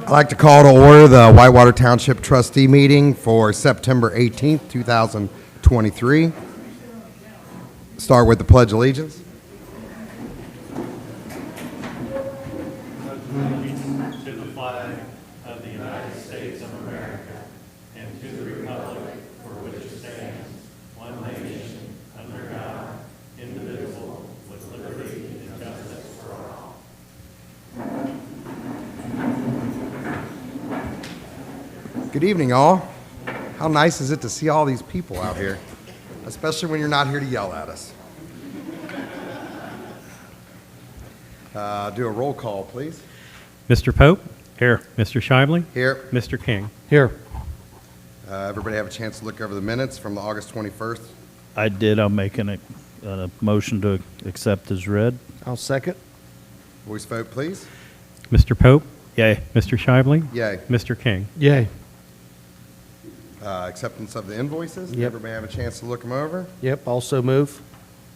I'd like to call to order the Whitewater Township Trustee meeting for September 18th, 2023. Start with the Pledge of Allegiance. To the flag of the United States of America and to the republic for which it stands, one nation, under God, indivisible, with liberty and justice for all. Good evening, all. How nice is it to see all these people out here, especially when you're not here to yell at us. Do a roll call, please. Mr. Pope? Here. Mr. Shively? Here. Mr. King? Here. Everybody have a chance to look over the minutes from the August 21st. I did. I'm making a motion to accept as read. I'll second. Voice vote, please. Mr. Pope? Yay. Mr. Shively? Yay. Mr. King? Yay. Acceptance of the invoices. Yep. Everybody have a chance to look them over. Yep, also move.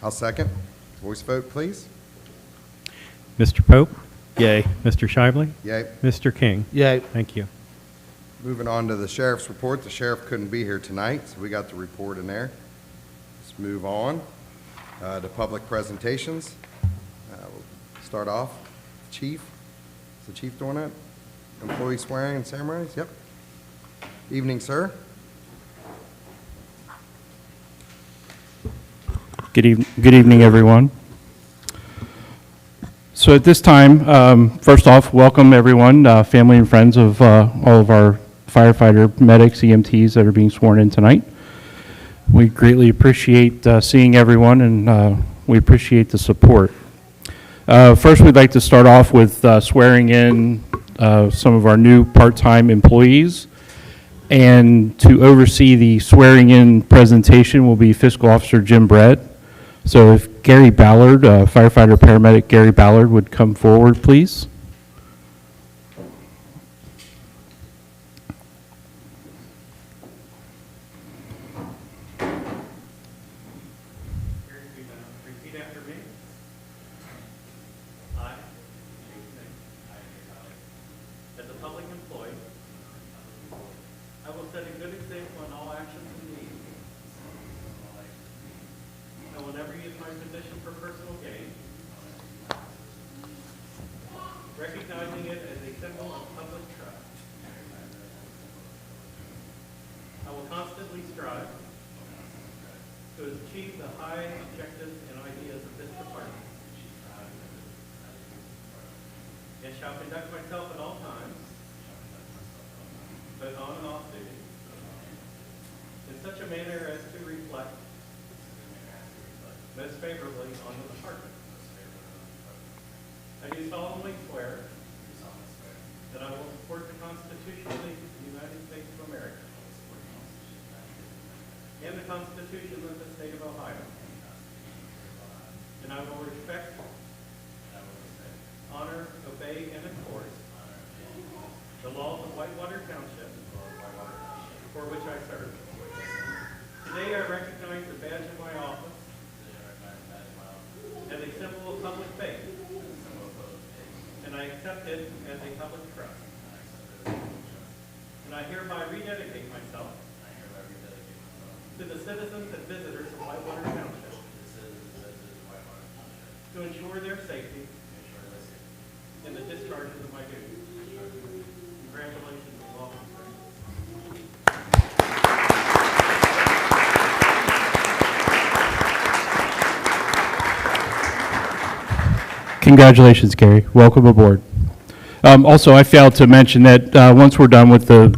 I'll second. Voice vote, please. Mr. Pope? Yay. Mr. Shively? Yay. Mr. King? Yay. Thank you. Moving on to the sheriff's report. The sheriff couldn't be here tonight, so we got the report in there. Let's move on to public presentations. We'll start off. Chief. Is the chief doing it? Employee swearing and ceremonies? Yep. Evening, sir. Good evening, everyone. So at this time, first off, welcome everyone, family and friends of all of our firefighter, medics, EMTs that are being sworn in tonight. We greatly appreciate seeing everyone, and we appreciate the support. First, we'd like to start off with swearing in some of our new part-time employees. And to oversee the swearing-in presentation will be Fiscal Officer Jim Brett. So if Gary Ballard, firefighter paramedic Gary Ballard, would come forward, please. Repeat after me. I, as a public employee, I will set a good example in all actions and deeds. I will never use my position for personal gain, recognizing it as a symbol of public trust. I will constantly strive to achieve the high objectives and ideas of this department, and shall conduct myself at all times, both on and off duty, in such a manner as to reflect most favorably on the department. I do solemnly swear that I will support the Constitution of the United States of America and the Constitution of the State of Ohio, and I will respect, honor, obey, and enforce the laws of Whitewater Township, for which I serve. Today I recognize the badge of my office as a symbol of public faith, and I accept it as a public trust. And I hereby rededicate myself to the citizens and visitors of Whitewater Township to ensure their safety in the discharges of my duties. Congratulations and welcome, sir. Congratulations, Gary. Welcome aboard. Also, I failed to mention that once we're done with the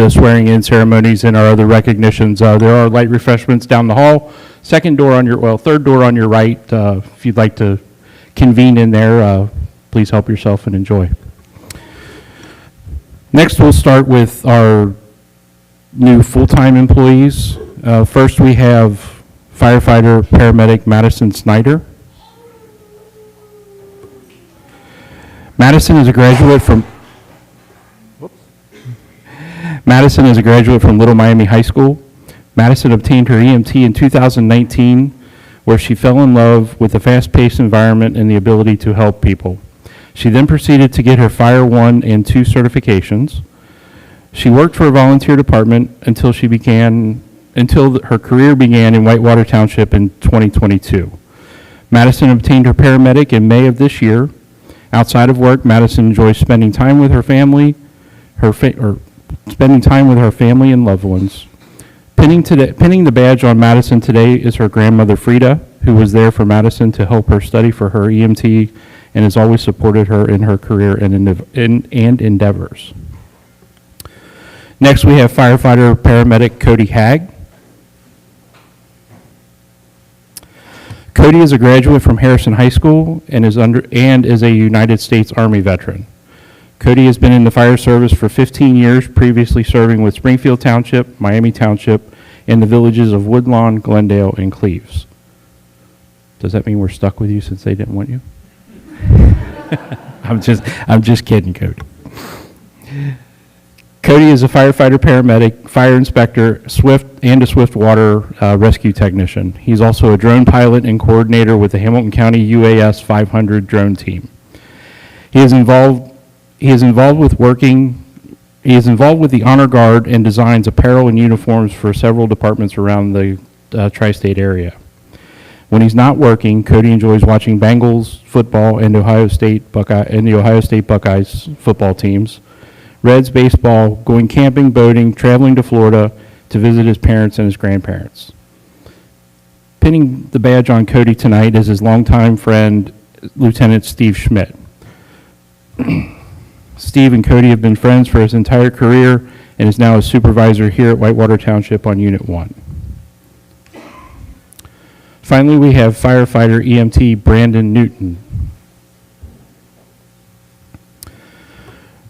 swearing-in ceremonies and our other recognitions, there are light refreshments down the hall. Third door on your right. If you'd like to convene in there, please help yourself and enjoy. Next, we'll start with our new full-time employees. First, we have firefighter paramedic Madison Snyder. Madison is a graduate from Little Miami High School. Madison obtained her EMT in 2019, where she fell in love with the fast-paced environment and the ability to help people. She then proceeded to get her Fire 1 and 2 certifications. She worked for a volunteer department until her career began in Whitewater Township in 2022. Madison obtained her paramedic in May of this year. Outside of work, Madison enjoys spending time with her family, and loved ones. Pinning the badge on Madison today is her grandmother Frida, who was there for Madison to help her study for her EMT and has always supported her in her career and endeavors. Next, we have firefighter paramedic Cody Hagg. Cody is a graduate from Harrison High School and is a United States Army veteran. Cody has been in the fire service for 15 years, previously serving with Springfield Township, Miami Township, and the villages of Woodlawn, Glendale, and Cleves. Does that mean we're stuck with you since they didn't want you? I'm just kidding, Cody. Cody is a firefighter, paramedic, fire inspector, a Swiftwater rescue technician. He's also a drone pilot and coordinator with the Hamilton County UAS 500 drone team. He is involved with the Honor Guard and designs apparel and uniforms for several departments around the tri-state area. When he's not working, Cody enjoys watching Bengals football and the Ohio State Buckeyes football teams, Reds baseball, going camping, boating, traveling to Florida to visit his parents and his grandparents. Pinning the badge on Cody tonight is his longtime friend, Lieutenant Steve Schmidt. Steve and Cody have been friends for his entire career and is now a supervisor here at Whitewater Township on Unit 1. Finally, we have firefighter EMT Brandon Newton.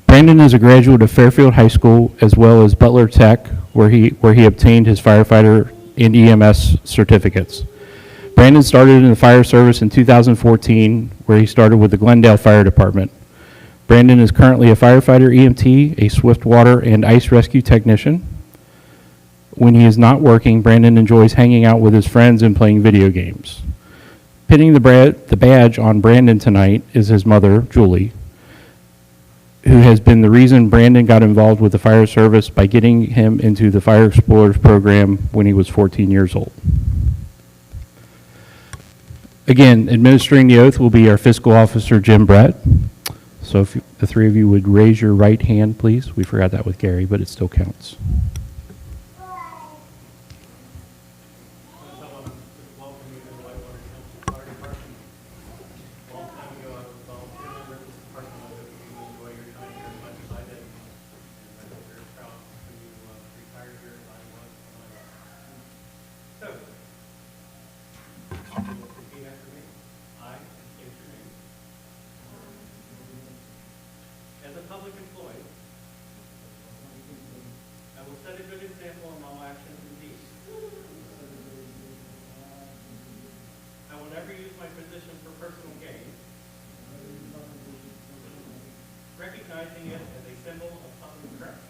Brandon is a graduate of Fairfield High School as well as Butler Tech, where he obtained his firefighter and EMS certificates. Brandon started in the fire service in 2014, where he started with the Glendale Fire Department. Brandon is currently a firefighter EMT, a Swiftwater and ice rescue technician. When he is not working, Brandon enjoys hanging out with his friends and playing video games. Pinning the badge on Brandon tonight is his mother, Julie, who has been the reason Brandon got involved with the fire service by getting him into the Fire Explorers program when he was 14 years old. Again, administering the oath will be our fiscal officer, Jim Brett. So if the three of you would raise your right hand, please. We forgot that with Gary, but it still counts. Welcome you to the Whitewater Township Fire Department. A long time ago, I was a volunteer member of this department. I hope you enjoy your time here as much as I did. And I hope you're proud for you retired here as I was when I left. So, you will repeat after me. I, and state your name. As a public employee, I will set a good example in all actions and deeds. I will never use my position for personal gain, recognizing it as a symbol of public trust.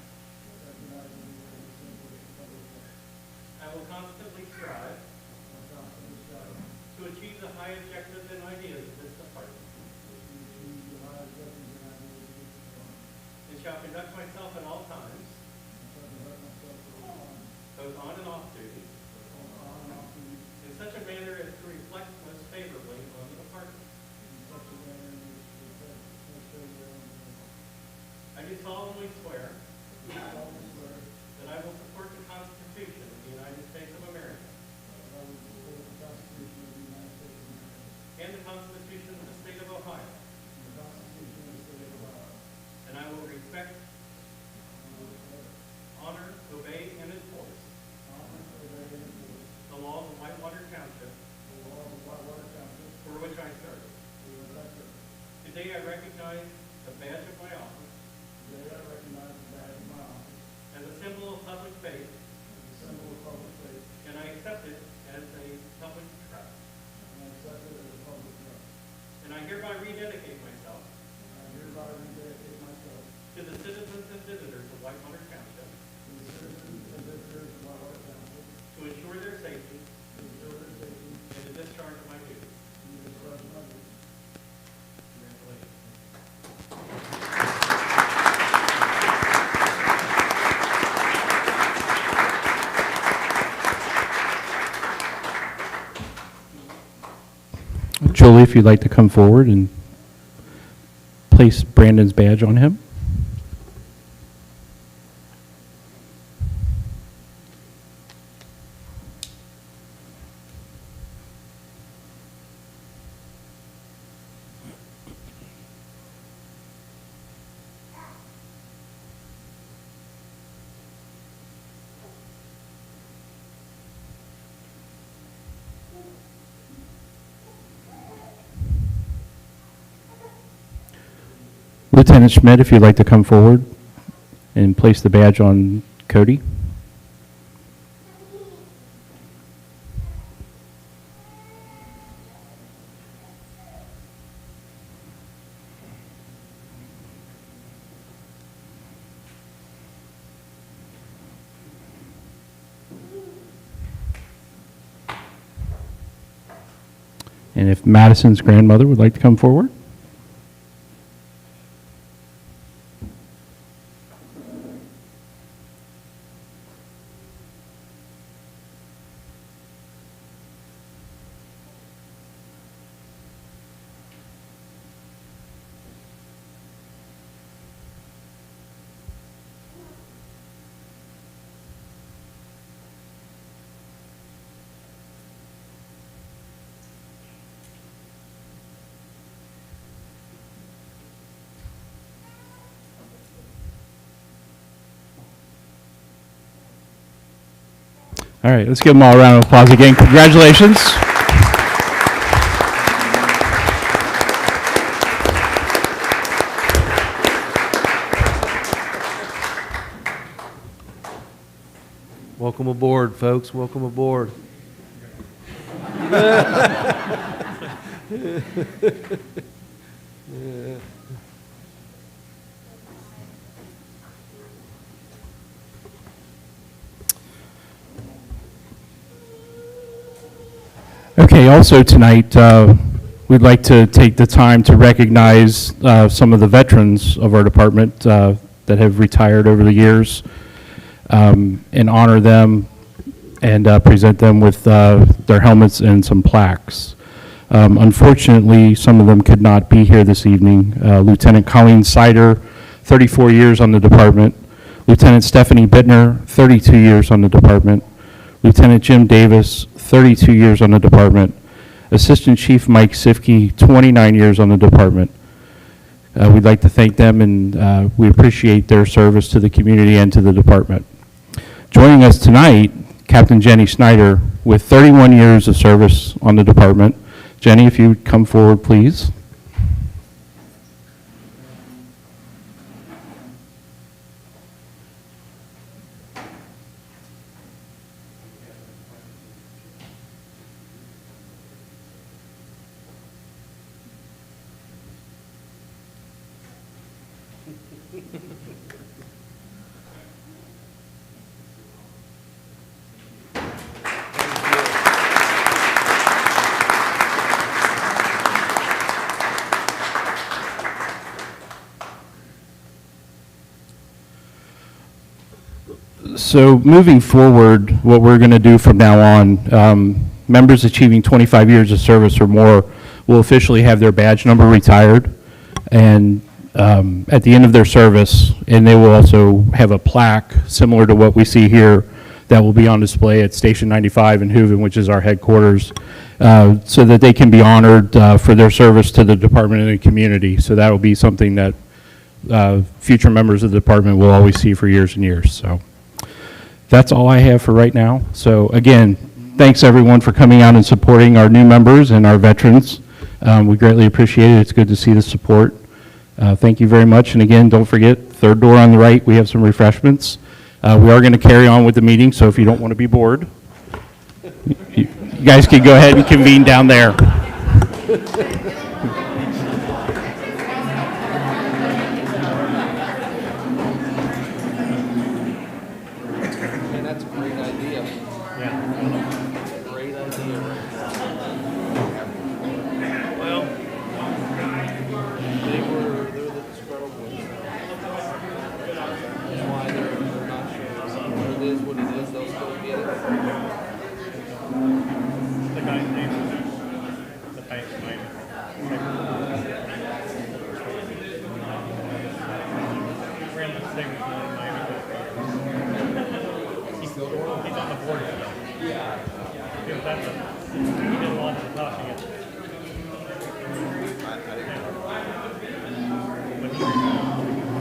I will constantly strive to achieve the high objectives and ideas of this department, and shall conduct myself at all times, both on and off duty, in such a manner as to reflect most favorably on the department. I do solemnly swear that I will support the Constitution of the United States of America and the Constitution of the State of Ohio, and I will respect, honor, obey, and enforce the laws of Whitewater Township for which I serve. Today I recognize the badge of my office as a symbol of public faith, and I accept it as a public trust. And I hereby rededicate myself to the citizens and visitors of Whitewater Township to ensure their safety and to discharge my duties. Congratulations. Julie, if you'd like to come forward and place Brandon's badge on him. Lieutenant Schmidt, if you'd like to come forward and place the badge on Cody. And if Madison's grandmother would like to come forward. All right, let's give them all a round of applause again. Congratulations. Welcome aboard, folks. Welcome aboard. Okay, also tonight, we'd like to take the time to recognize some of the veterans of our department that have retired over the years and honor them and present them with their helmets and some plaques. Unfortunately, some of them could not be here this evening. Lieutenant Colleen Sider, 34 years on the department. Lieutenant Stephanie Bittner, 32 years on the department. Lieutenant Jim Davis, 32 years on the department. Assistant Chief Mike Sifke, 29 years on the department. We'd like to thank them, and we appreciate their service to the community and to the department. Joining us tonight, Captain Jenny Snyder, with 31 years of service on the department. Jenny, if you would come forward, please. So moving forward, what we're going to do from now on, members achieving 25 years of service or more will officially have their badge number retired, and at the end of their service, and they will also have a plaque similar to what we see here that will be on display at Station 95 in Hooven, which is our headquarters, so that they can be honored for their service to the department and the community. So that will be something that future members of the department will always see for years and years. So that's all I have for right now. So again, thanks everyone for coming out and supporting our new members and our veterans. We greatly appreciate it. It's good to see the support. Thank you very much. And again, don't forget, third door on the right, we have some refreshments. We are going to carry on with the meeting, so if you don't want to be bored, you guys can go ahead and convene down there. The guy's name is the bank's name. same as Miami. He's on the board still. Yeah. He did a lot of the talking. When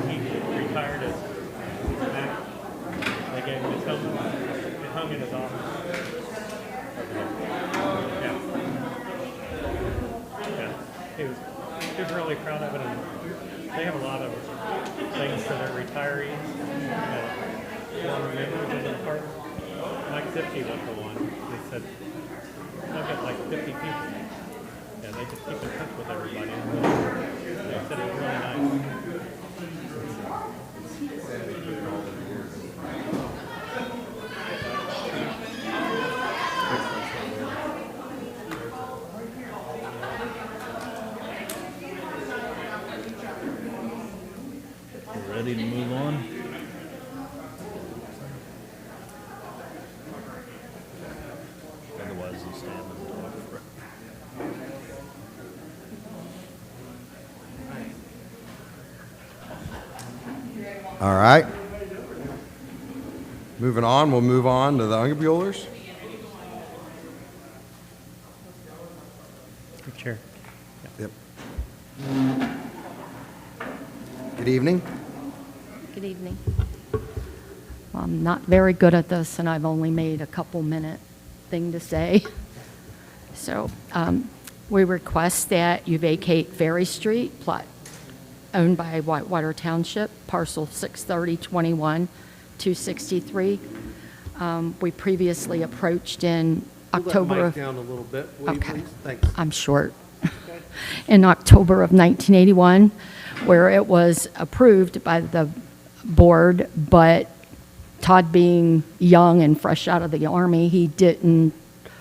he retired as Mac, they gave him his helmet. It hung in his office. Yeah. Yeah. He was really proud of it, and they have a lot of things for their retirees that former members of the department. Mike Zipke was the one. They said they'll get like 50 people, and they just keep in touch with everybody. And they said it was really nice. Ready to move on? Otherwise, he'll stand and talk for All right. Moving on, we'll move on to the Ungebuehlers. Good chair. Yep. Good evening. Good evening. I'm not very good at this, and I've only made a couple-minute thing to say. So we request that you vacate Ferry Street, plot owned by Whitewater Township, parcel 63021-263. We previously approached in October Move that of... mic down a little bit, will you Okay. please? Thanks. I'm short. In October of 1981, where it was approved by the board, but Todd being young and fresh out of the Army, he didn't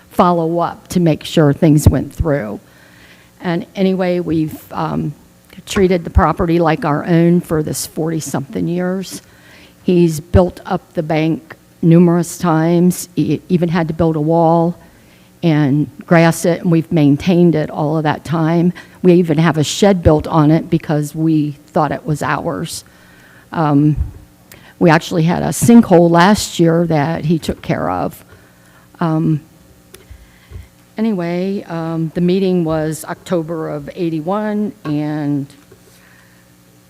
follow up to make sure things went through. And anyway, we've treated the property like our own for this 40-something years. He's built up the bank numerous times. He even had to build a wall and grass it, and we've maintained it all of that time. We even have a shed built on it because we thought it was ours. We actually had a sinkhole last year that he took care of. Anyway, the meeting was October of '81, and,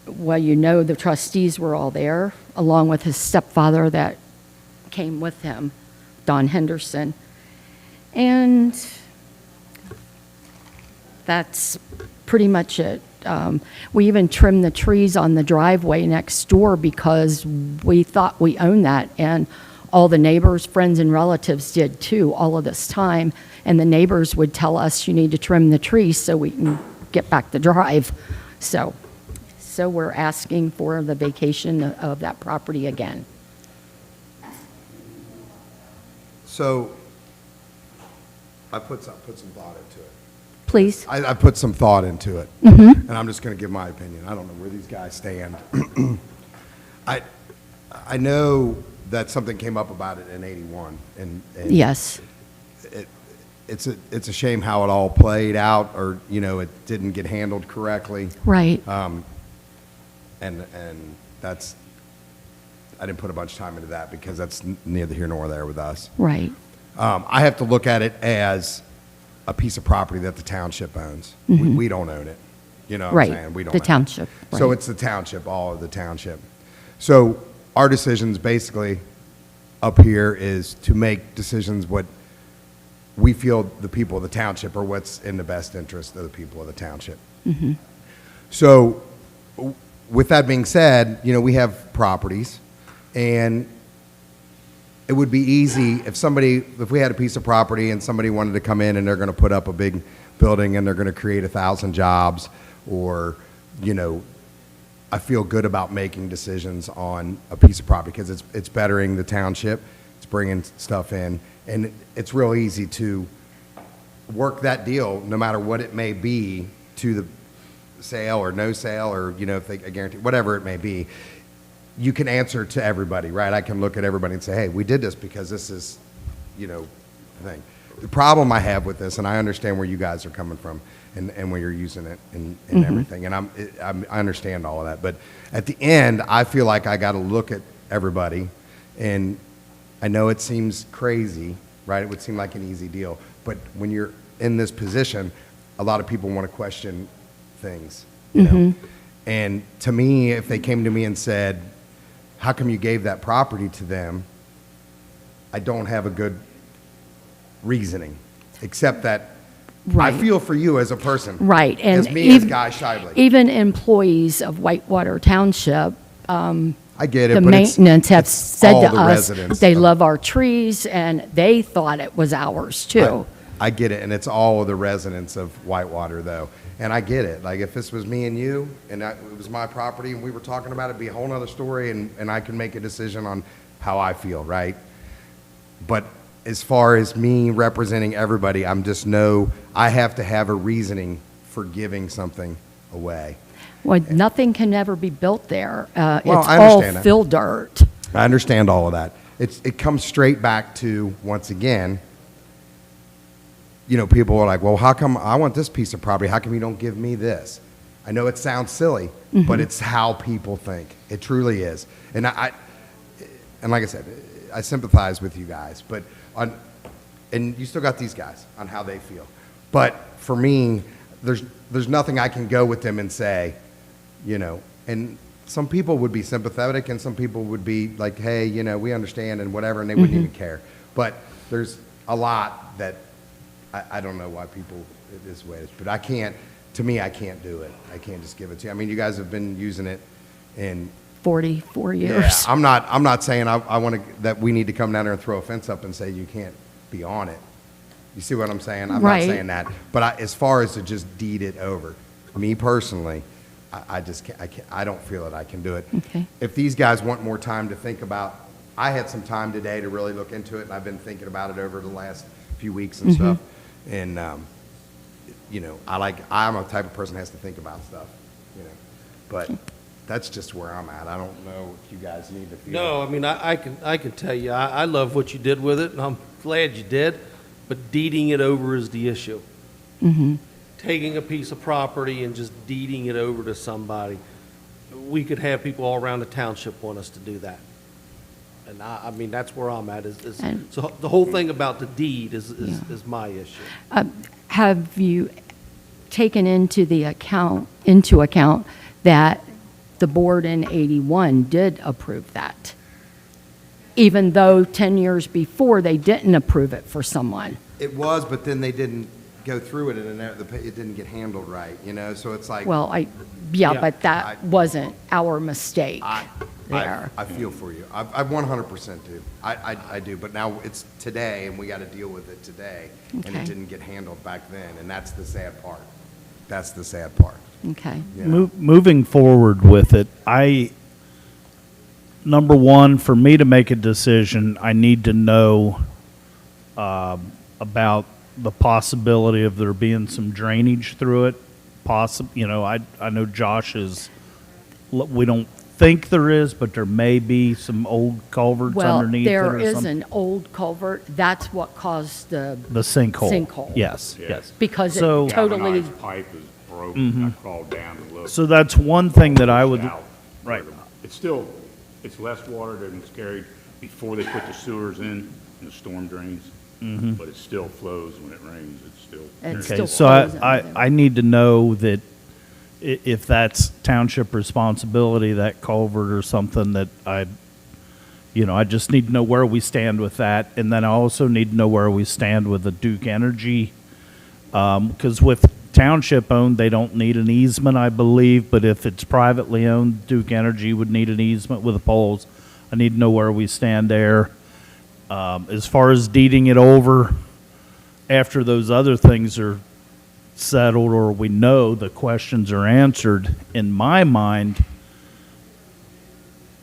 well, you know, the trustees were all there, along with his stepfather that came with him, Don Henderson. And that's pretty much it. We even trimmed the trees on the driveway next door because we thought we owned that, and all the neighbors, friends, and relatives did too all of this time. And the neighbors would tell us, you need to trim the trees so we can get back the drive. So we're asking for the vacation of that property again. So I put some thought into it. Please. I put some thought into it, and I'm just going to give my opinion. I don't know where these guys stand. I know that something came up about it in '81, and Yes. it's a shame how it all played out, or it didn't get handled correctly, Right. and that's I didn't put a bunch of time into that because that's neither here nor there with us. Right. I have to look at it as a piece of property that the township owns. We don't own it. You know what Right. I'm saying? We don't The own it. township. So right. it's the township, all of the township. So our decisions basically up here is to make decisions what we feel the people of the township or what's in the best interest of the people of the township. So with that being said, we have properties, and it would be easy if we had a piece of property and somebody wanted to come in and they're going to put up a big building and they're going to create 1,000 jobs, or, I feel good about making decisions on a piece of property because it's bettering the township, it's bringing stuff in, and it's real easy to work that deal, no matter what it may be, to the sale or no sale, or, if they guarantee, whatever it may be. You can answer to everybody, right? I can look at everybody and say, hey, we did this because this is, the thing. the problem I have with this, and I understand where you guys are coming from and where you're using it and everything, and I understand all of that. But at the end, I feel like I got to look at everybody, and I know it seems crazy, right? It would seem like an easy deal, but when you're in this position, a lot of people want to question things, you know? And to me, if they came to me and said, how come you gave that property to them? I don't have a good reasoning, except that Right. I feel for you as a person. Right. And as me, as ev- Guy Shively. Even employees of Whitewater Township, I get it, the but it's maintenance have said all to the us, residents they of- love our trees, and they thought it was ours too. I get it, and it's all of the residents of Whitewater, though. And I get it. Like, if this was me and you, and it was my property, and we were talking about it, it'd be a whole nother story, and I can make a decision on how I feel, right? But as far as me representing everybody, I have to have a reasoning for giving something away. Well, nothing can ever be built there. Well, It's I all understand that. fill dirt. I understand all of that. It comes straight back to, once again, you know, people are like, well, how come I want this piece of property? How come you don't give me this? I know it sounds silly, but it's how people think. It truly is. And and like I said, I sympathize with you guys, but and you still got these guys on how they feel. But for me, there's nothing I can go with them and say, you know, and some people would be sympathetic and some people would be like, hey, you know, we understand and whatever, and they wouldn't even care. But there's a lot that I don't know why people, it is the way it is, but I can't do it. I can't just give it to you. I mean, you guys have been using it in 44 yeah, years. I'm not saying I want that we need to come down there and throw a fence up and say you can't be on it. You see what I'm saying? I'm Right. not saying that. But as far as to just deed it over, me personally, I just can't, I don't feel that I can do it. Okay. If these guys want more time to think about, I had some time today to really look into it, and I've been thinking about it over the last few weeks and stuff. And, you know, I'm a type of person that has to think about stuff, you know. But that's just where I'm at. I don't know if you guys need to feel. No, I mean, I can tell you, I love what you did with it, and I'm glad you did, but deeding it over is the issue. Taking a piece of property and just deeding it over to somebody, we could have people all around the township want us to do that. And I mean, that's where I'm at, And- so the whole thing about the deed is my issue. Have you taken into account that the board in 81 did approve that? Even though 10 years before, they didn't approve it for someone. It was, but then they didn't go through it, and it didn't get handled right, you know? So it's like. Well, Yeah. but that wasn't our mistake there. I feel for you. I 100% do. I do. But now it's today, and we got to deal with it today. And Okay. it didn't get handled back then, and that's the sad part. That's the sad part. Okay. You know? Moving forward with it, number one, for me to make a decision, I need to know about the possibility of there being some drainage through it. You know, I know Josh we don't think there is, but there may be some old culverts Well, underneath it there or is something. an old culvert. That's what caused the Sinkhole. sinkhole. Yes, Yeah. yes. because it So- totally, Galvanized pipe is broken. I crawled down to look. So that's one thing that I would, Out. right. It's less water than it's carried before they put the sewers in the storm drains. But it still flows when it rains. It's still. It's Okay, still so flows under I there. need to know that if that's township responsibility, that culvert or something that I just need to know where we stand with that. And then I also need to know where we stand with the Duke Energy. Because with township owned, they don't need an easement, I believe. But if it's privately owned, Duke Energy would need an easement with the poles. I need to know where we stand there. As far as deeding it over, after those other things are settled or we know the questions are answered, in my mind,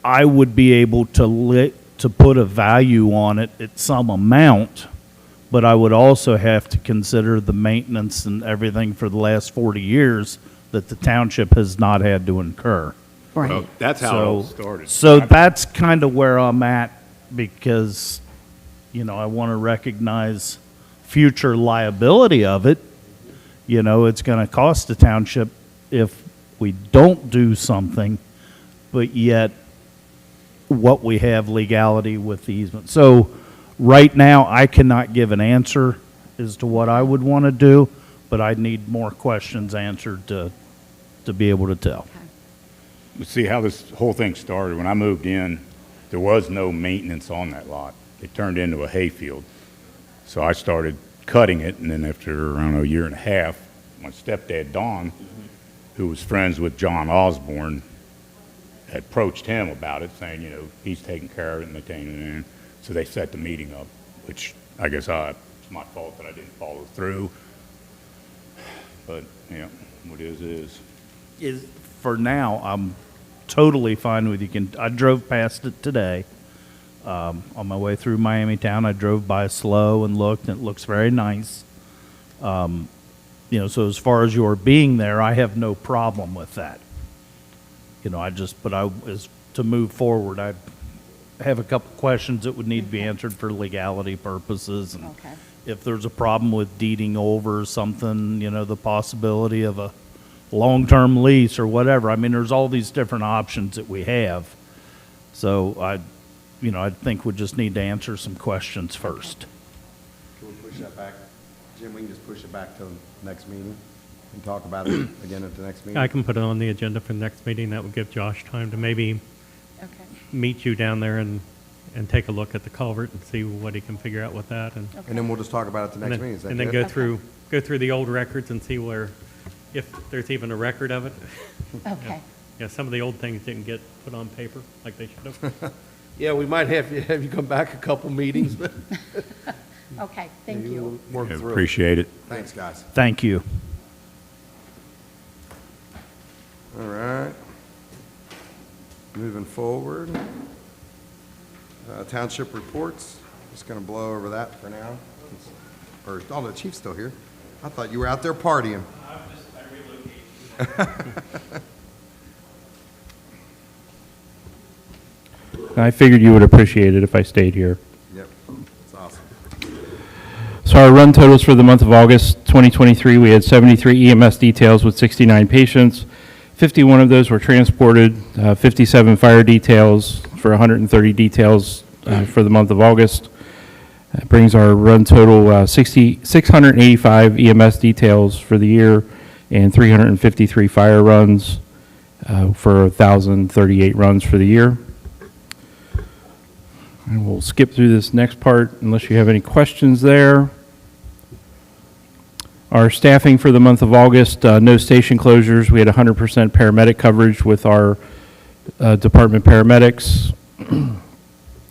I would be able to put a value on it at some amount, but I would also have to consider the maintenance and everything for the last 40 years that the township has not had to incur. Well, right. that's how it all started. So that's kind of where I'm at because, I want to recognize future liability of it, you know, it's going to cost the township if we don't do something, but yet what we have legality with the easement. So right now, I cannot give an answer as to what I would want to do, but I need more questions answered to be able to tell. See how this whole thing started. When I moved in, there was no maintenance on that lot. It turned into a hayfield. So I started cutting it, and then after around a year and a half, my stepdad, Don, who was friends with John Osborne, had approached him about it, saying, you know, he's taking care of it and maintaining it. So they set the meeting up, which I guess it's my fault that I didn't follow through. But, yeah, what is. For now, I'm totally fine with you. I drove past it today. On my way through Miami Town, I drove by slow and looked, and it looks very nice. You know, so as far as your being there, I have no problem with that. You know, to move forward, I have a couple questions that would need to be answered for legality purposes. And Okay. if there's a problem with deeding over something, you know, the possibility of a long-term lease or whatever. I mean, there's all these different options that we have. So I think we just need to answer some questions first. Can we push that back? Jim, we can just push it back to the next meeting and talk about it again at the next meeting? I can put it on the agenda for the next meeting. That would give Josh time to maybe Okay. meet you down there and take a look at the culvert and see what he can figure out with that. And And then we'll just talk about it at the and next then, meeting. Is that and then good? go through the old records and see if there's even a record of it. Okay. Yeah, some of the old things didn't get put on paper like they should have. Yeah, we might have you come back a couple meetings, but Okay, thank you. work Yeah, through it. appreciate it. Thanks, guys. Thank you. All right. Moving forward. Township reports. Just going to blow over that for now. Or, oh, the chief's still here. I thought you were out there partying. I figured you would appreciate it if I stayed here. Yep, it's awesome. So our run totals for the month of August 2023, we had 73 EMS details with 69 patients. 51 of those were transported, 57 fire details for 130 details for the month of August. That brings our run total 685 EMS details for the year and 353 fire runs for 1,038 runs for the year. And we'll skip through this next part unless you have any questions there. Our staffing for the month of August, no station closures. We had 100% paramedic coverage with our department paramedics.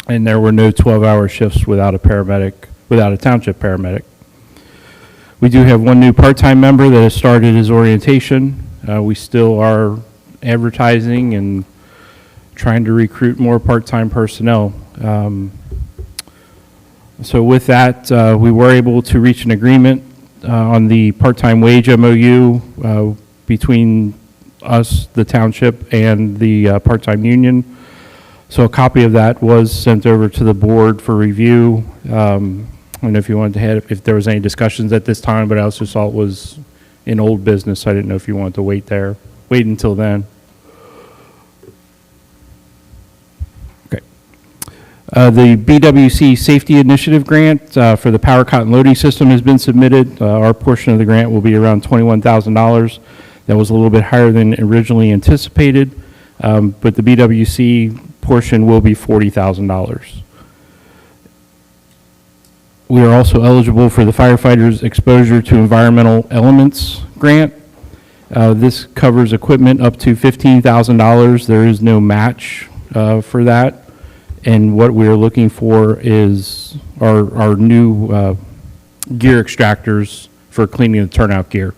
And there were no 12-hour shifts without a township paramedic. We do have one new part-time member that has started his orientation. We still are advertising and trying to recruit more part-time personnel. So with that, we were able to reach an agreement on the part-time wage MOU between us, the township, and the part-time union. So a copy of that was sent over to the board for review. I don't know if you wanted to have, if there was any discussions at this time, but I also saw it was in old business. So I didn't know if you wanted to wait until then. Okay. The BWC Safety Initiative Grant for the power cotton loading system has been submitted. Our portion of the grant will be around $21,000. That was a little bit higher than originally anticipated, but the BWC portion will be $40,000. We are also eligible for the firefighters' exposure to environmental elements grant. This covers equipment up to $15,000. There is no match for that. And what we are looking for is our new gear extractors for cleaning the turnout gear.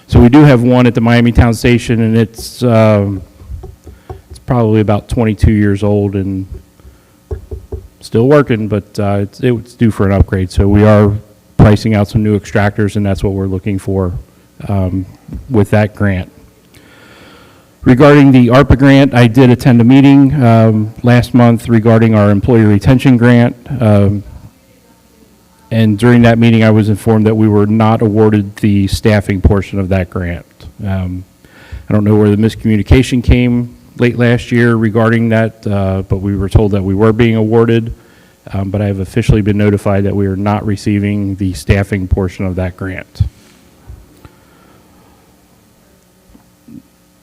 So we do have one at the Miami Town Station, and it's probably about 22 years old and still working, but it's due for an upgrade. So we are pricing out some new extractors, and that's what we're looking for with that grant. Regarding the ARPA grant, I did attend a meeting last month regarding our employee retention grant. And And during that meeting, I was informed that we were not awarded the staffing portion of that grant. I don't know where the miscommunication came late last year regarding that, but we were told that we were being awarded. But I have officially been notified that we are not receiving the staffing portion of that grant.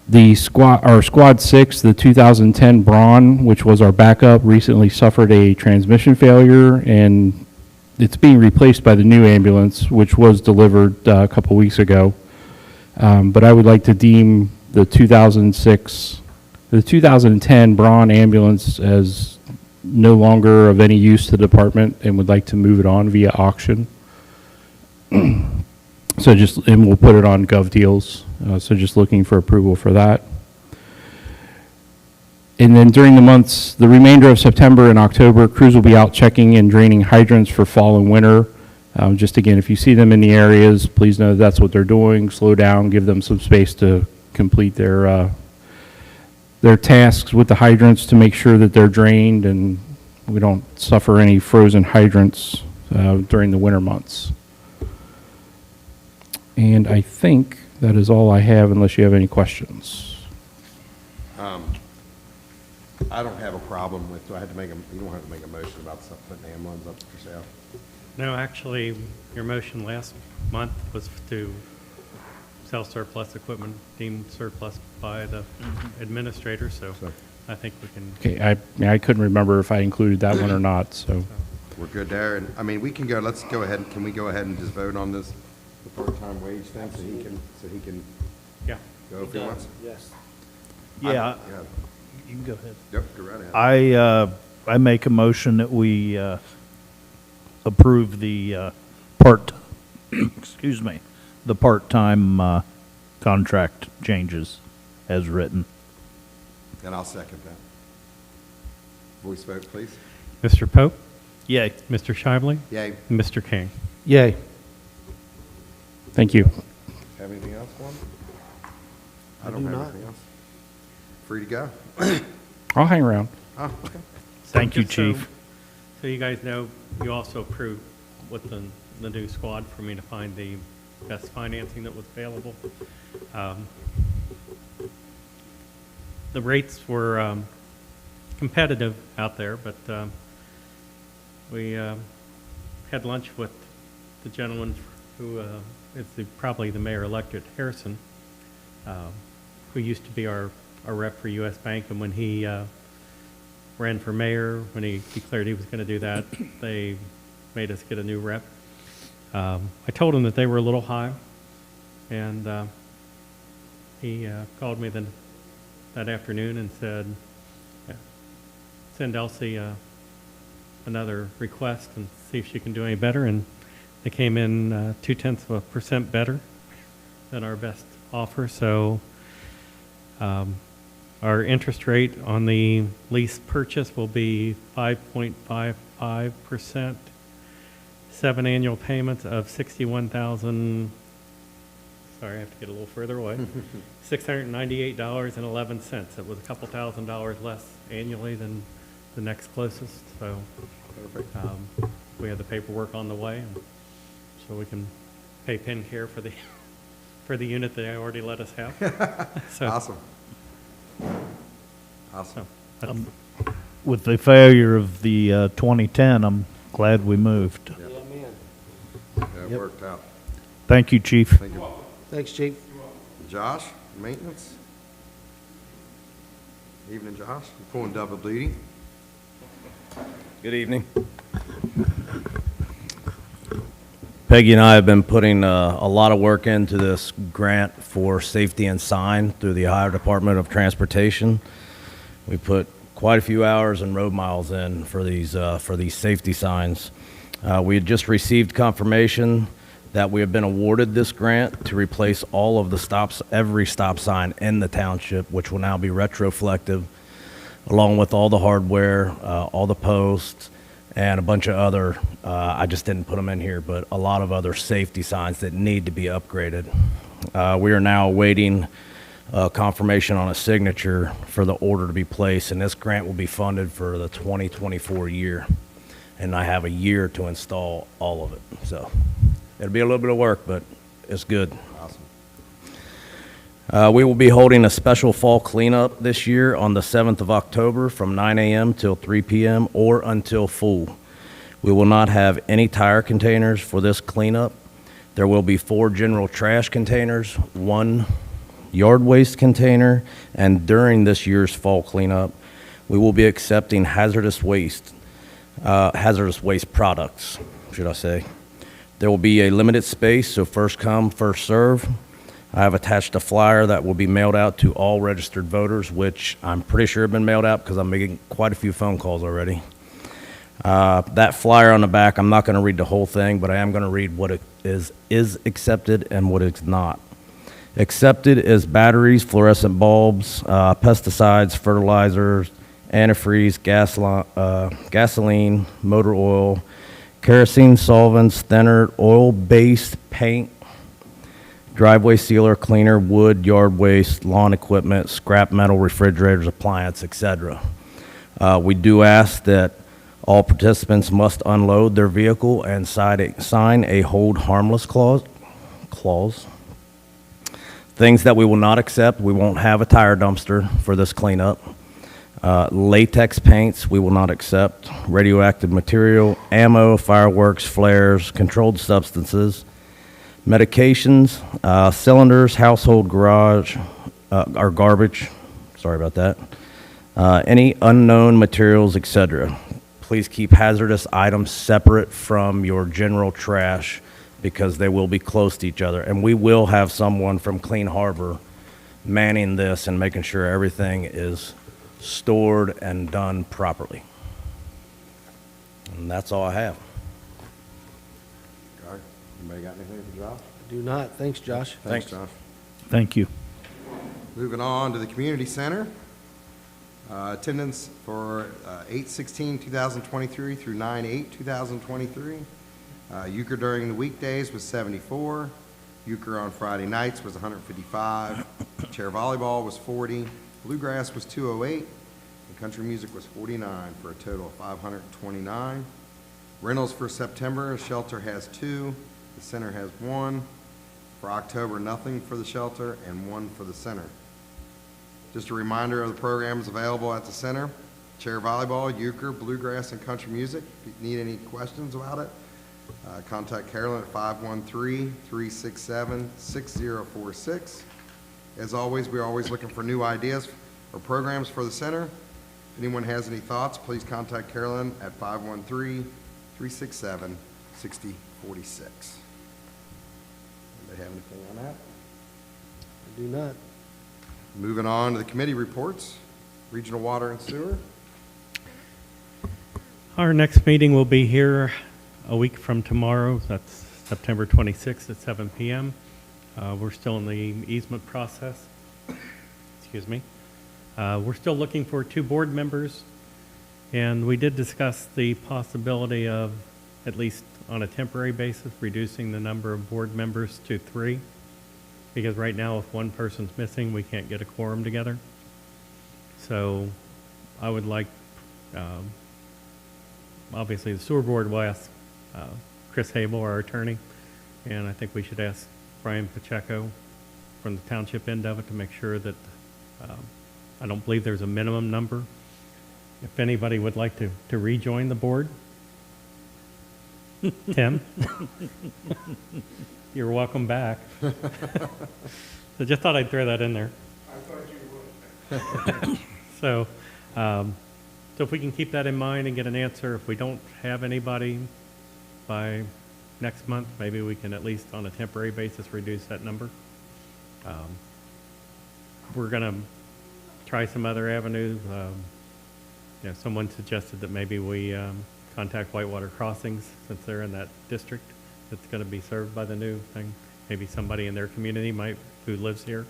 The Squad 6, the 2010 Braun, which was our backup, recently suffered a transmission failure, and it's being replaced by the new ambulance, which was delivered a couple weeks ago. But I would like to deem the 2010 Braun ambulance as no longer of any use to the department, and would like to move it on via auction. And we'll put it on Gov Deals. So just looking for approval for that. And then during the remainder of September and October, crews will be out checking and draining hydrants for fall and winter. Just again, if you see them in the areas, please know that's what they're doing. Slow down, give them some space to complete their tasks with the hydrants to make sure that they're drained and we don't suffer any frozen hydrants during the winter months. And I think that is all I have, unless you have any questions. I don't have a problem with, do I have to make a, you don't have to make a motion about putting ambulance up for sale? No, actually, your motion last month was to sell surplus equipment deemed surplus by the administrator, so I think we can. Okay, I couldn't remember if I included that one or not, so. We're good there, and, I mean, we can go, let's go ahead, can we go ahead and just vote on this, the part-time wage thing, so he can Yeah. go if he wants? Yes. Yeah, Yeah, you can go ahead. yep, go right ahead. I make a motion that we approve the the part-time contract changes as written. And I'll second that. Voice vote, please. Mr. Pope, Yay. Mr. Shively, Yay. Mr. King. Yay. Thank you. Have anything else for him? I don't do have not. anything else. Free to go? I'll hang around. Oh, okay. Thank you, Just so- Chief. So you guys know, you also approved with the new squad for me to find the best financing that was available. The rates were competitive out there, but we had lunch with the gentleman who is probably the mayor-elect at Harrison, who used to be our rep for U.S. Bank, and when he ran for mayor, when he declared he was going to do that, they made us get a new rep. I told him that they were a little high, and he called me that afternoon and said, send Elsie another request and see if she can do any better, and they came in 0.2% better than our best offer, so our interest rate on the lease purchase will be 5.55%, 7 annual payments of $61,000. Sorry, I have to get a little further away. $698.11. It was a couple $1,000s less annually than the next closest. So we have the paperwork on the way, and so we can pay Penn Care for the unit they already let us have. So, Awesome. Awesome. so that's- With the failure of the 2010, I'm glad we moved. Yeah, it Yep. worked out. Thank you, Chief. Thank you. Thanks, Chief. Josh, maintenance? Evening, Josh. You're pulling double duty. Good evening. Peggy and I have been putting a lot of work into this grant for safety and sign through the Ohio Department of Transportation. We put quite a few hours and road miles in for these safety signs. We had just received confirmation that we have been awarded this grant to replace all of the every stop sign in the township, which will now be retroflective, along with all the hardware, all the posts, and a bunch of other, I just didn't put them in here, but a lot of other safety signs that need to be upgraded. We are now awaiting confirmation on a signature for the order to be placed, and this grant will be funded for the 2024 year. and I have a year to install all of it. So it'll be a little bit of work, but it's good. We will be holding a special fall cleanup this year on the 7th of October from 9 a.m. till 3 p.m. or until full. We will not have any tire containers for this cleanup. There will be 4 general trash containers, 1 yard waste container, and during this year's fall cleanup, we will be accepting hazardous waste products, should I say. There will be a limited space, so first come, first serve. I have attached a flyer that will be mailed out to all registered voters, which I'm pretty sure have been mailed out because I'm making quite a few phone calls already. That flyer on the back, I'm not going to read the whole thing, but I am going to read what it is accepted and what is not. Accepted is batteries, fluorescent bulbs, pesticides, fertilizers, antifreeze, gasoline, motor oil, kerosene solvents, thinner, oil-based paint, driveway sealer, cleaner, wood, yard waste, lawn equipment, scrap metal, refrigerators, appliance, etc. We do ask that all participants must unload their vehicle and sign a hold harmless clause. Things that we will not accept, we won't have a tire dumpster for this cleanup. Latex paints, we will not accept. Radioactive material, ammo, fireworks, flares, controlled substances, medications, cylinders, household garage, or garbage, sorry about that, any unknown materials, etc. Please keep hazardous items separate from your general trash because they will be close to each other. And we will have someone from Clean Harbor manning this and making sure everything is stored and done properly. And that's all I have. Anybody got anything for Josh? I do not. Thanks, Josh. Thanks, Josh. Thank you. Moving on to the community center. Attendance for 8/16/2023 through 9/8/2023. Euchre during the weekdays was 74. Euchre on Friday nights was 155. Chair volleyball was 40. Bluegrass was 208. And country music was 49 for a total of 529. Rentals for September, shelter has 2. The center has 1. For October, nothing for the shelter and 1 for the center. Just a reminder of the programs available at the center. Chair volleyball, euchre, bluegrass, and country music. If you need any questions about it, contact Carolyn at 513-367-6046. As always, we're always looking for new ideas or programs for the center. If anyone has any thoughts, please contact Carolyn at 513-367-6046. Anybody have anything on that? I do not. Moving on to the committee reports. Regional Water and Sewer. Our next meeting will be here a week from tomorrow. That's September 26th at 7 p.m. We're still in the easement process. Excuse me. We're still looking for 2 board members, and we did discuss the possibility of, at least on a temporary basis, reducing the number of board members to 3, because right now if one person's missing, we can't get a quorum together. So I would like, obviously the sewer board will ask Chris Hable, our attorney, and I think we should ask Brian Pacheco from the township end of it to make sure that, I don't believe there's a minimum number. If anybody would like to rejoin the board. Tim? You're welcome back. So just thought I'd throw that in there. I thought you would. So if we can keep that in mind and get an answer, if we don't have anybody by next month, maybe we can at least on a temporary basis reduce that number. We're going to try some other avenues. Someone suggested that maybe we contact Whitewater Crossings, since they're in that district that's going to be served by the new thing. Maybe somebody in their community who lives here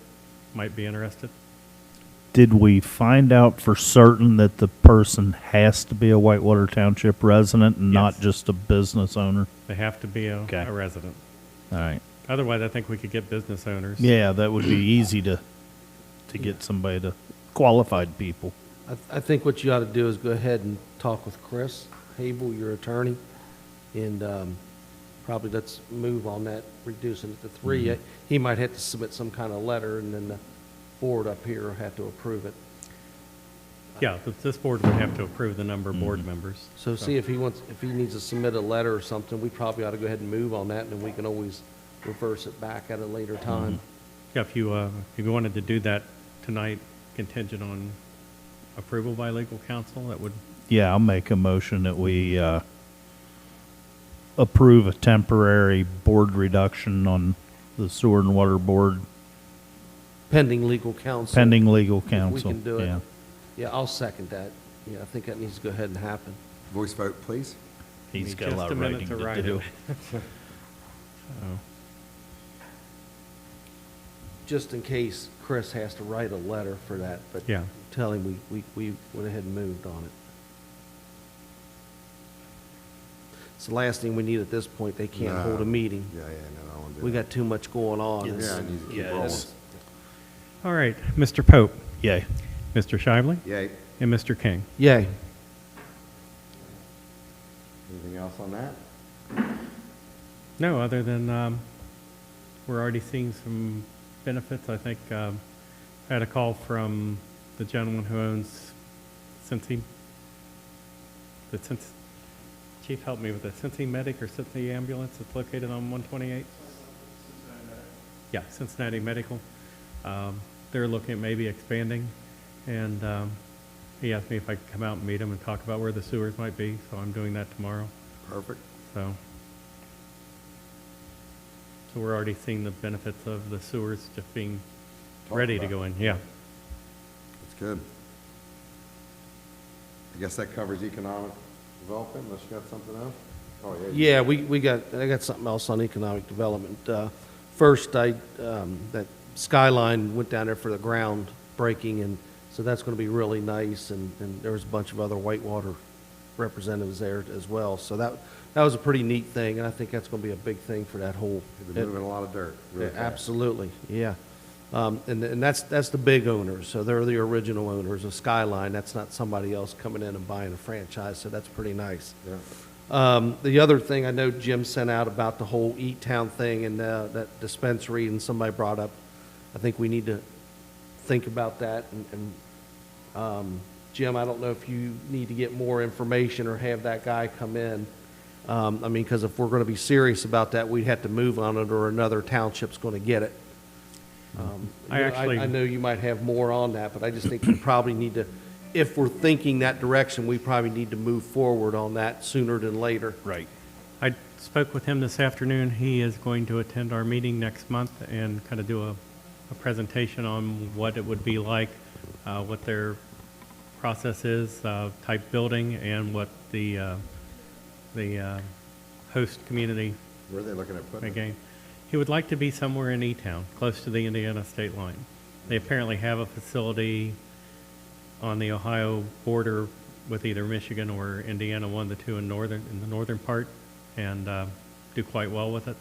might be interested. Did we find out for certain that the person has to be a Whitewater Township resident and not Yes. just a business owner? They have to be Okay. a resident. All right. Otherwise, I think we could get business owners. Yeah, that would be easy to get somebody to qualified people. I think what you ought to do is go ahead and talk with Chris Hable, your attorney, and probably let's move on that, reducing it to 3. He might have to submit some kind of letter, and then the board up here will have to approve it. Yeah, this board would have to approve the number of board members. So see if he needs to submit a letter or something, we probably ought to go ahead and move on that, and then we can always reverse it back at a later time. Yeah, if you wanted to do that tonight, contingent on approval by legal counsel, that would, Yeah, I'll make a motion that we approve a temporary board reduction on the sewer and water board Pending legal counsel. pending legal If counsel. we can do it. Yeah. Yeah, I'll second that. Yeah, I think that needs to go ahead and happen. Voice vote, please. He's Give got me a lot just of a minute writing to to write do. it. Just in case Chris has to write a letter for that, but Yeah. tell him we went ahead and moved on it. It's the last thing we need at this point. They can't hold a meeting. Yeah, no, I want to do We that. got too much going on. Yeah, I need to keep Yeah, rolling. it's- All right, Mr. Pope, Yay. Mr. Shively, Yay. and Mr. King. Yay. Anything else on that? No, other than we're already seeing some benefits. I think I had a call from the gentleman who owns Cincy. Chief, help me with it. Cincy Medic or Cincy Ambulance that's located on 128? Yeah, Cincinnati Medical. They're looking at maybe expanding, and he asked me if I could come out and meet him and talk about where the sewers might be, so I'm doing that tomorrow. Perfect. So we're already seeing the benefits of the sewers just being ready to go in, yeah. That's good. I guess that covers economic development, unless you got something else? Oh, yeah. Yeah, I got something else on economic development. First, that Skyline went down there for the ground breaking, and so that's going to be really nice, and there was a bunch of other Whitewater representatives there as well. So that was a pretty neat thing, and I think that's going to be a big thing for that whole. They're moving a lot of dirt. really fast. Absolutely, yeah. And that's the big owners, so they're the original owners of Skyline. That's not somebody else coming in and buying a franchise, so that's pretty nice. Yeah. The other thing I know Jim sent out about the whole Eat Town thing and that dispensary, and somebody brought up, I think we need to think about that. And Jim, I don't know if you need to get more information or have that guy come in. I mean, because if we're going to be serious about that, we'd have to move on it, or another township's going to get it. I know you might have more on that, but I just think we probably need to, if we're thinking that direction, we probably need to move forward on that sooner than later. Right. I spoke with him this afternoon. He is going to attend our meeting next month and kind of do a presentation on what it would be like, what their process is, type building, and what the host community Where are they looking at putting it? again. He would like to be somewhere in E-Town, close to the Indiana state line. They apparently have a facility on the Ohio border with either Michigan or Indiana, one of the two in the northern part, and do quite well with it.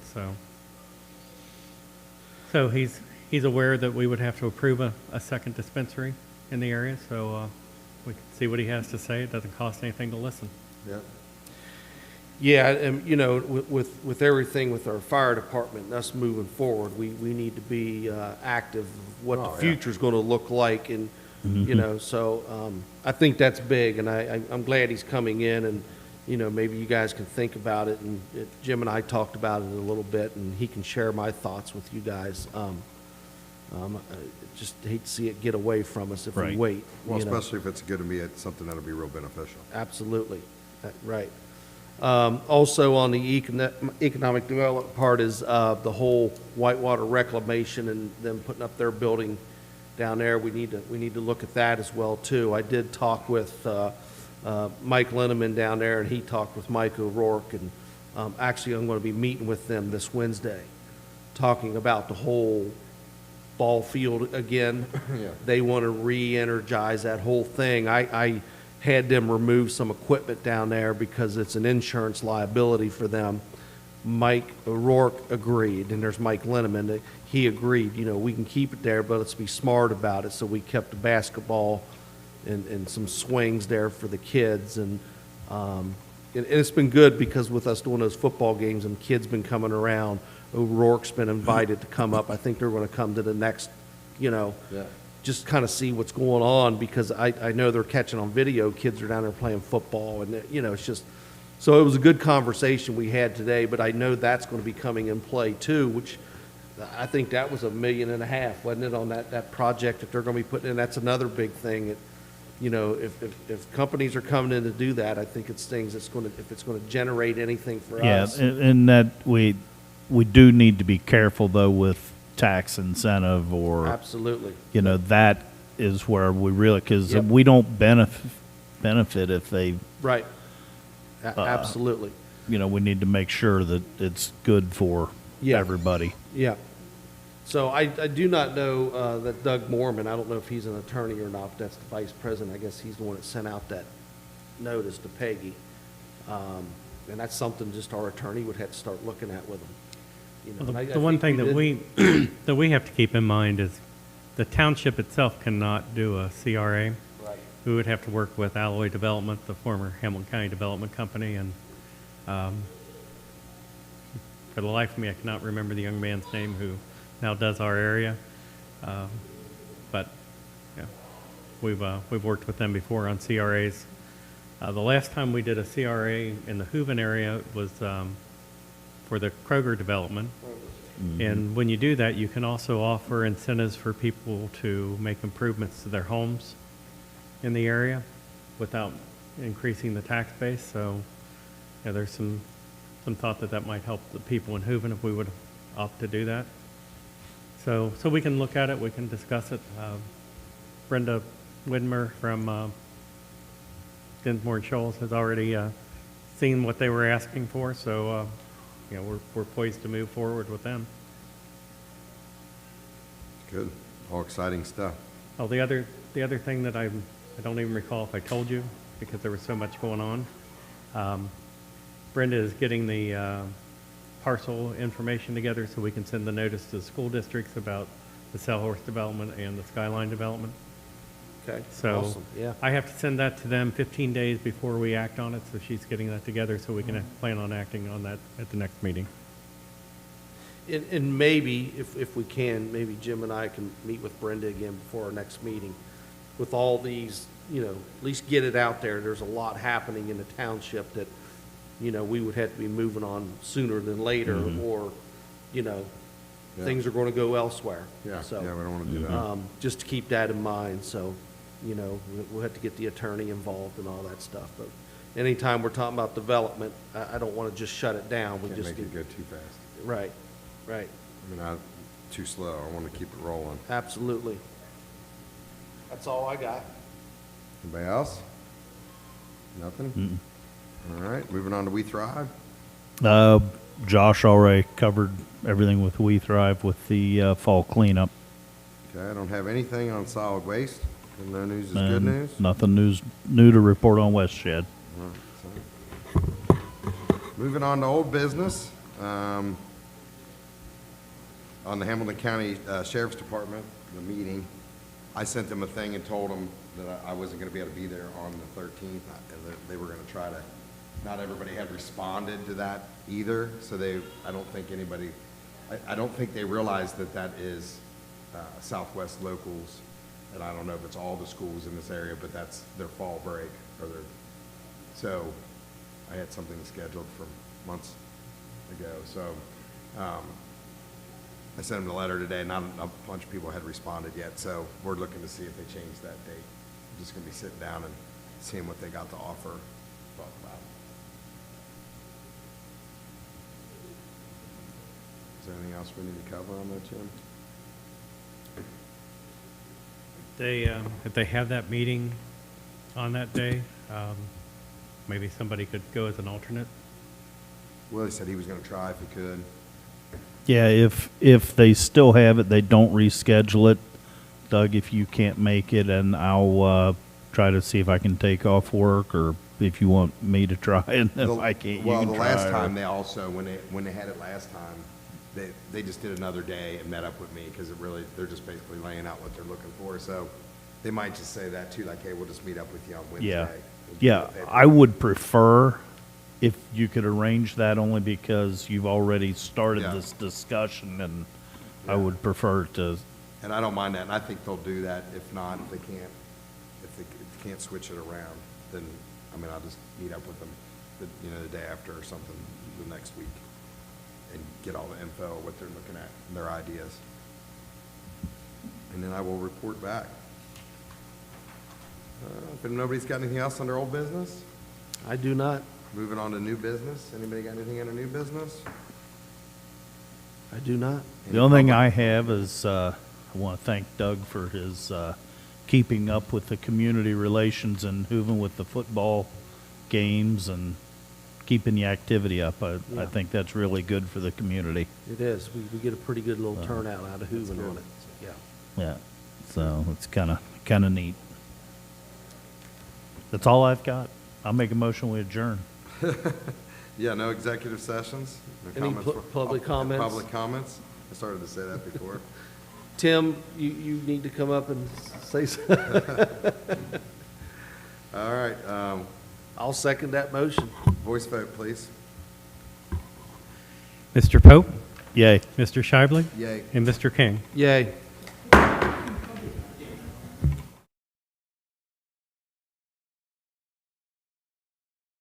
So he's aware that we would have to approve a second dispensary in the area. So we can see what he has to say. It doesn't cost anything to listen. Yeah. Yeah, and you know, with everything with our fire department and us moving forward, we need to be active of what Oh, the yeah. future's going to look like, and you know, so I think that's big, and I'm glad he's coming in, and you know, maybe you guys can think about it, and Jim and I talked about it a little bit, and he can share my thoughts with you guys. I just hate to see it get away from us if we Right. wait. Well, you know. especially if it's going to be something that'll be real beneficial. Absolutely, right. Also on the economic development part is the whole Whitewater reclamation and them putting up their building down there. We need to look at that as well too. I did talk with Mike Linneman down there, and he talked with Mike O'Rourke, and actually I'm going to be meeting with them this Wednesday, talking about the whole ball field again. Yeah. They want to re-energize that whole thing. I had them remove some equipment down there because it's an insurance liability for them. Mike O'Rourke agreed, and there's Mike Linneman. He agreed, you know, we can keep it there, but let's be smart about it. So we kept the basketball and some swings there for the kids. And and it's been good because with us doing those football games and kids been coming around, O'Rourke's been invited to come up. I think they're going to come to the next, Yeah. just kind of see what's going on, because I know they're catching on video, kids are down there playing football, and, it's just, so it was a good conversation we had today, but I know that's going to be coming in play too, which I think that was $1.5 million, wasn't it, on that project that they're going to be putting in? That's another big thing. If companies are coming in to do that, I think it's things that's going to, if it's going to generate anything for Yeah, us. and that we do need to be careful though with tax incentive or, Absolutely. that is where we really, because Yep. we don't benefit if they, Right. Absolutely. we need to make sure that it's good for Yeah. everybody. Yeah. So I do not know that Doug Mormon, I don't know if he's an attorney or not, but that's the vice president. I guess he's the one that sent out that notice to Peggy. And that's something just our attorney would have to start looking at with him. Well, And I the one think thing that did- that we have to keep in mind is the township itself cannot do a CRA. Right. We would have to work with Alloy Development, the former Hamilton County Development Company, and for the life of me, I cannot remember the young man's name who now does our area. But yeah, we've worked with them before on CRAs. The last time we did a CRA in the Hooven area was for the Kroger development. And when you do that, you can also offer incentives for people to make improvements to their homes in the area without increasing the tax base. So, yeah, there's some thought that might help the people in Hooven if we would opt to do that. So we can look at it, we can discuss it. Brenda Widmer from Dinsmore and Shoals has already seen what they were asking for, so we're poised to move forward with them. Good. All exciting stuff. Oh, the other thing that I don't even recall if I told you because there was so much going on. Brenda is getting the parcel information together so we can send the notice to the school districts about the Sellhorse development and the Skyline development. Okay. So Awesome. Yeah. I have to send that to them 15 days before we act on it, so she's getting that together so we can plan on acting on that at the next meeting. And maybe, if we can, maybe Jim and I can meet with Brenda again before our next meeting. With all these, at least get it out there. There's a lot happening in the township that, we would have to be moving on sooner than later, or, things are going to go elsewhere. Yeah, So, yeah, we don't want to do that. just to keep that in mind, so, we'll have to get the attorney involved and all that stuff. But anytime we're talking about development, I don't want to just shut it down. We Can't just make it go too fast. Right, right, Too slow. I want to keep it rolling. absolutely. That's all I got. Anybody else? Nothing? All right, moving on to We Thrive. Josh already covered everything with We Thrive with the fall cleanup. Okay, I don't have anything on solid waste. No news is good And news. Nothing new to report on West Shed. All right, so- Moving on to old business. On the Hamilton County Sheriff's Department, the meeting, I sent them a thing and told them that I wasn't going to be able to be there on the 13th, and that they were going to try to, not everybody had responded to that either, so I don't think anybody, I don't think they realized that is Southwest Locals, and I don't know if it's all the schools in this area, but that's their fall break, so I had something scheduled from months ago, so I sent them a letter today, not a bunch of people had responded yet, so we're looking to see if they change that date. I'm just gonna be sitting down and seeing what they got to offer, talk about it. Is there anything else we need to cover on that, Jim? If they have that meeting on that day, maybe somebody could go as an alternate. Willie said he was gonna try if he could. Yeah, if they still have it, they don't reschedule it. Doug, if you can't make it, and I'll try to see if I can take off work, or if you want me to try, and if I can't, you Well, can the try. last or- time, they also, when they had it last time, they just did another day and met up with me, because they're just basically laying out what they're looking for, so they might just say that too, like, hey, we'll just meet up with you on Wednesday. Yeah, and do yeah, the paper. I would prefer if you could arrange that, only because you've already started Yeah. this discussion, and I would prefer to, And I don't mind that, and I think they'll do that. If not, if they can't switch it around, then, I mean, I'll just meet up with them, the day after or something, the next week, and get all the info, what they're looking at, and their ideas. And then I will report back. If nobody's got anything else under old business, I do not. moving on to new business. Anybody got anything under new business? I do not. the only thing I have is, I want to thank Doug for his keeping up with the community relations and moving with the football games and keeping the activity up. I Yeah. think that's really good for the community. It is. We get a pretty good little turnout out of Hooven on it. Yeah. Yeah, so it's kind of neat. That's all I've got. I'll make a motion, we adjourn. Yeah, no executive sessions? No Any comments for- public comments? Public comments? I started to say that before. Tim, you need to come up and say something. All right, I'll second that motion. voice vote, please. Mr. Pope, Yay. Mr. Shively, Yay. and Mr. King. Yay.